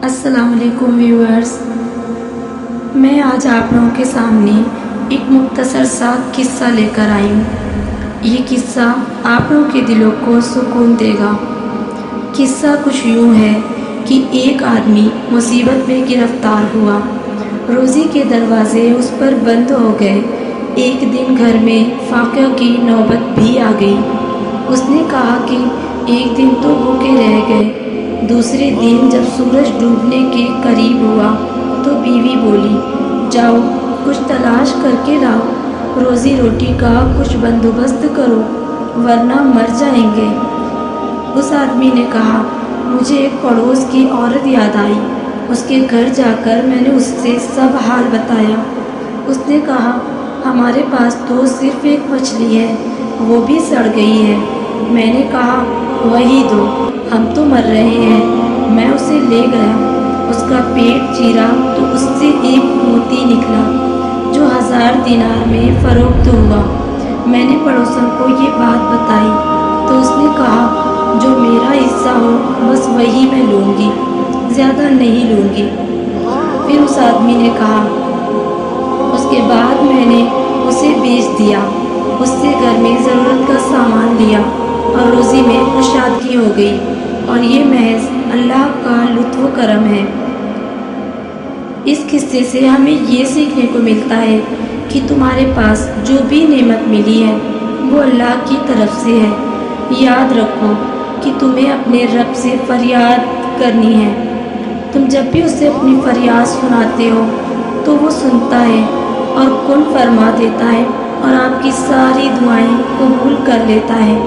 السلام علیکم ویورز، میں آج آپ لوگوں کے سامنے ایک مختصر سا قصہ لے کر آئی ہوں۔ یہ قصہ آپ لوگوں کے دلوں کو سکون دے گا۔ قصہ کچھ یوں ہے کہ ایک آدمی مصیبت میں گرفتار ہوا، روزی کے دروازے اس پر بند ہو گئے۔ ایک دن گھر میں فاقہ کی نوبت بھی آ گئی۔ اس نے کہا کہ ایک دن تو بھوکے رہ گئے۔ دوسرے دن جب سورج ڈوبنے کے قریب ہوا تو بیوی بولی، جاؤ کچھ تلاش کر کے لاؤ، روزی روٹی کا کچھ بندوبست کرو ورنہ مر جائیں گے۔ اس آدمی نے کہا، مجھے ایک پڑوس کی عورت یاد آئی۔ اس کے گھر جا کر میں نے اس سے سب حال بتایا۔ اس نے کہا، ہمارے پاس تو صرف ایک مچھلی ہے، وہ بھی سڑ گئی ہے۔ میں نے کہا، وہی دو، ہم تو مر رہے ہیں۔ میں اسے لے گیا، اس کا پیٹ چیرا تو اس سے ایک موتی نکلا جو 1000 دینار میں فروخت ہوا۔ میں نے پڑوسن کو یہ بات بتائی تو اس نے کہا، جو میرا حصہ ہو بس وہی میں لوں گی، زیادہ نہیں لوں گی۔ پھر اس آدمی نے کہا، اس کے بعد میں نے اسے بیچ دیا، اس سے گھر میں ضرورت کا سامان لیا اور روزی میں کشادگی ہو گئی، اور یہ محض اللہ کا لطف و کرم ہے۔ اس قصے سے ہمیں یہ سیکھنے کو ملتا ہے کہ تمہارے پاس جو بھی نعمت ملی ہے وہ اللہ کی طرف سے ہے۔ یاد رکھو کہ تمہیں اپنے رب سے فریاد کرنی ہے۔ تم جب بھی اسے اپنی فریاد سناتے ہو تو وہ سنتا ہے اور کن فرما دیتا ہے اور آپ کی ساری دعائیں قبول کر لیتا ہے۔